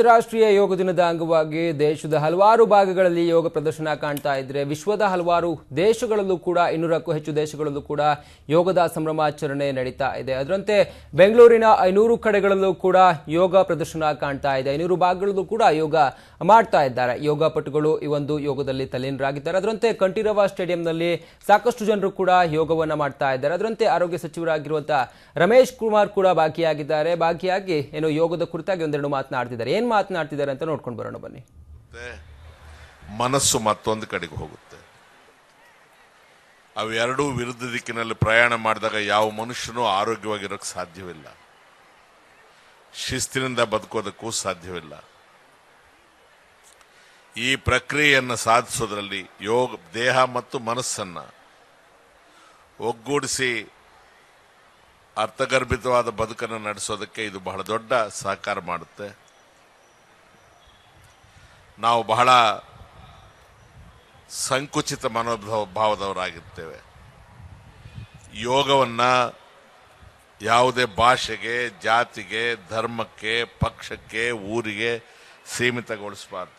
ರಾಷ್ಟ್ರೀಯ ಯೋಗ ದಿನದ ಅಂಗವಾಗಿ ದೇಶದ ಹಲವಾರು ಭಾಗಗಳಲ್ಲಿ ಯೋಗ ಪ್ರದರ್ಶನ ಕಾಣ್ತಾ ಇದ್ರೆ ವಿಶ್ವದ ಹಲವಾರು ದೇಶಗಳಲ್ಲೂ ಕೂಡ 200ಕ್ಕೂ ಹೆಚ್ಚು ದೇಶಗಳಲ್ಲೂ ಕೂಡ ಯೋಗದ ಸಂಭ್ರಮಾಚರಣೆ ನಡೀತಾ ಇದೆ. ಅದರಂತೆ ಬೆಂಗಳೂರಿನ 500 ಕಡೆಗಳಲ್ಲೂ ಕೂಡ ಯೋಗ ಪ್ರದರ್ಶನ ಕಾಣ್ತಾ ಇದೆ. 500 ಭಾಗಗಳಲ್ಲೂ ಕೂಡ ಯೋಗ ಮಾಡ್ತಾ ಇದ್ದಾರೆ. ಯೋಗ ಪಟುಗಳು ಈ ಒಂದು ಯೋಗದಲ್ಲಿ ತಲ್ಲೀನರಾಗಿದ್ದಾರೆ. ಅದರಂತೆ ಕಂಠೀರವ ಸ್ಟೇಡಿಯಂನಲ್ಲಿ ಸಾಕಷ್ಟು ಜನರು ಕೂಡ ಯೋಗವನ್ನ ಮಾಡ್ತಾ ಇದ್ದಾರೆ. ಅದರಂತೆ ಆರೋಗ್ಯ ಸಚಿವರಾಗಿರುವಂತಹ ರಮೇಶ್ ಕುಮಾರ್ ಕೂಡ ಭಾಗಿಯಾಗಿದ್ದಾರೆ. ಭಾಗಿಯಾಗಿ ಏನು ಯೋಗದ ಕುರಿತಾಗಿ ಒಂದೆರಡು ಮಾತನಾಡ್ತಿದ್ದಾರೆ. ಏನು ಮಾತನಾಡ್ತಿದ್ದಾರೆ ಅಂತ ನೋಡ್ಕೊಂಡು ಬರೋಣ ಬನ್ನಿ. ಮನಸ್ಸು ಮತ್ತೊಂದು ಕಡೆಗೆ ಹೋಗುತ್ತೆ. ಅವೆರಡೂ ವಿರುದ್ಧ ದಿಕ್ಕಿನಲ್ಲಿ ಪ್ರಯಾಣ ಮಾಡಿದಾಗ ಯಾವ ಮನುಷ್ಯನೂ ಆರೋಗ್ಯವಾಗಿರೋಕ್ಕೆ ಸಾಧ್ಯವಿಲ್ಲ, ಶಿಸ್ತಿನಿಂದ ಬದುಕೋದಕ್ಕೂ ಸಾಧ್ಯವಿಲ್ಲ. ಈ ಪ್ರಕ್ರಿಯೆಯನ್ನು ಸಾಧಿಸೋದ್ರಲ್ಲಿ ಯೋಗ ದೇಹ ಮತ್ತು ಮನಸ್ಸನ್ನ ಒಗ್ಗೂಡಿಸಿ ಅರ್ಥಗರ್ಭಿತವಾದ ಬದುಕನ್ನು ನಡೆಸೋದಕ್ಕೆ ಇದು ಬಹಳ ದೊಡ್ಡ ಸಹಕಾರ ಮಾಡುತ್ತೆ. ನಾವು ಬಹಳ ಸಂಕುಚಿತ ಮನೋಭಾವದವರಾಗಿರ್ತೇವೆ. ಯೋಗವನ್ನ ಯಾವುದೇ ಭಾಷೆಗೆ, ಜಾತಿಗೆ, ಧರ್ಮಕ್ಕೆ, ಪಕ್ಷಕ್ಕೆ, ಊರಿಗೆ ಸೀಮಿತಗೊಳಿಸಬಾರ್ದು.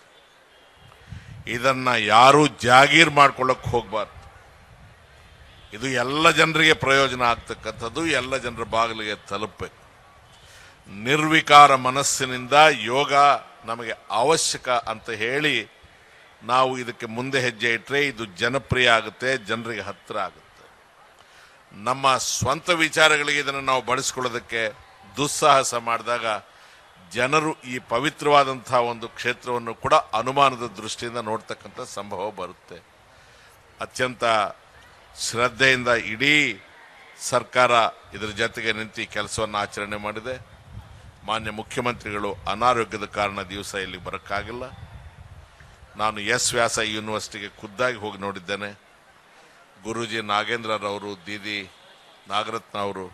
ಇದನ್ನ ಯಾರೂ ಜಾಗೀರ್ ಮಾಡ್ಕೊಳ್ಳೋಕೆ ಹೋಗಬಾರ್ದು. ಇದು ಎಲ್ಲ ಜನರಿಗೆ ಪ್ರಯೋಜನ ಆಗ್ತಕ್ಕಂಥದ್ದು, ಎಲ್ಲ ಜನರ ಬಾಗಿಲಿಗೆ ತಲುಪಬೇಕು. ನಿರ್ವಿಕಾರ ಮನಸ್ಸಿನಿಂದ ಯೋಗ ನಮಗೆ ಅವಶ್ಯಕ ಅಂತ ಹೇಳಿ ನಾವು ಇದಕ್ಕೆ ಮುಂದೆ ಹೆಜ್ಜೆ ಇಟ್ಟರೆ ಇದು ಜನಪ್ರಿಯ ಆಗುತ್ತೆ, ಜನರಿಗೆ ಹತ್ತಿರ ಆಗುತ್ತೆ. ನಮ್ಮ ಸ್ವಂತ ವಿಚಾರಗಳಿಗೆ ಇದನ್ನು ನಾವು ಬಳಸ್ಕೊಳ್ಳೋದಕ್ಕೆ ದುಸ್ಸಾಹಸ ಮಾಡಿದಾಗ ಜನರು ಈ ಪವಿತ್ರವಾದಂತಹ ಒಂದು ಕ್ಷೇತ್ರವನ್ನು ಕೂಡ ಅನುಮಾನದ ದೃಷ್ಟಿಯಿಂದ ನೋಡ್ತಕ್ಕಂಥ ಸಂಭವ ಬರುತ್ತೆ. ಅತ್ಯಂತ ಶ್ರದ್ಧೆಯಿಂದ ಇಡೀ ಸರ್ಕಾರ ಇದರ ಜೊತೆಗೆ ನಿಂತು ಕೆಲಸವನ್ನು ಆಚರಣೆ ಮಾಡಿದೆ. ಮಾನ್ಯ ಮುಖ್ಯಮಂತ್ರಿಗಳು ಅನಾರೋಗ್ಯದ ಕಾರಣ ದಿವಸ ಇಲ್ಲಿ ಬರೋಕ್ಕಾಗಿಲ್ಲ. ನಾನು ಎಸ್ ವ್ಯಾಸ ಯೂನಿವರ್ಸಿಟಿಗೆ ಖುದ್ದಾಗಿ ಹೋಗಿ ನೋಡಿದ್ದೇನೆ. ಗುರೂಜಿ ನಾಗೇಂದ್ರರವರು, ದೀದಿ ನಾಗರತ್ನ ಅವರು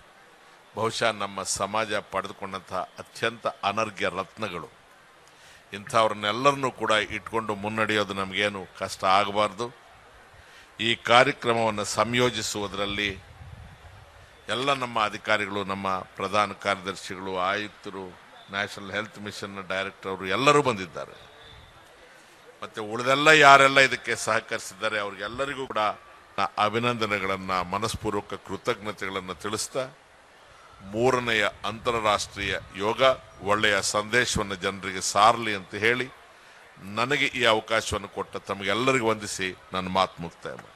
ಬಹುಶಃ ನಮ್ಮ ಸಮಾಜ ಪಡೆದುಕೊಂಡಂತಹ ಅತ್ಯಂತ ಅನರ್ಘ್ಯ ರತ್ನಗಳು. ಇಂಥವ್ರನ್ನೆಲ್ಲರನ್ನೂ ಕೂಡ ಇಟ್ಕೊಂಡು ಮುನ್ನಡೆಯೋದು ನಮಗೇನು ಕಷ್ಟ ಆಗಬಾರ್ದು. ಈ ಕಾರ್ಯಕ್ರಮವನ್ನು ಸಂಯೋಜಿಸುವುದರಲ್ಲಿ ಎಲ್ಲ ನಮ್ಮ ಅಧಿಕಾರಿಗಳು, ನಮ್ಮ ಪ್ರಧಾನ ಕಾರ್ಯದರ್ಶಿಗಳು, ಆಯುಕ್ತರು, ನ್ಯಾಷನಲ್ ಹೆಲ್ತ್ ಮಿಷನ್ನ ಡೈರೆಕ್ಟರ್ ಅವರು ಎಲ್ಲರೂ ಬಂದಿದ್ದಾರೆ. ಮತ್ತು ಉಳಿದೆಲ್ಲ ಯಾರೆಲ್ಲ ಇದಕ್ಕೆ ಸಹಕರಿಸಿದ್ದಾರೆ ಅವರಿಗೆಲ್ಲರಿಗೂ ಕೂಡ ಅಭಿನಂದನೆಗಳನ್ನು, ಮನಸ್ಪೂರ್ವಕ ಕೃತಜ್ಞತೆಗಳನ್ನು ತಿಳಿಸ್ತಾ 3ನೇ ಅಂತಾರಾಷ್ಟ್ರೀಯ ಯೋಗ ಒಳ್ಳೆಯ ಸಂದೇಶವನ್ನು ಜನರಿಗೆ ಸಾರಲಿ ಅಂತ ಹೇಳಿ ನನಗೆ ಈ ಅವಕಾಶವನ್ನು ಕೊಟ್ಟ ತಮಗೆಲ್ಲರಿಗೂ ವಂದಿಸಿ ನನ್ನ ಮಾತು ಮುಕ್ತಾಯ ಮಾಡಿ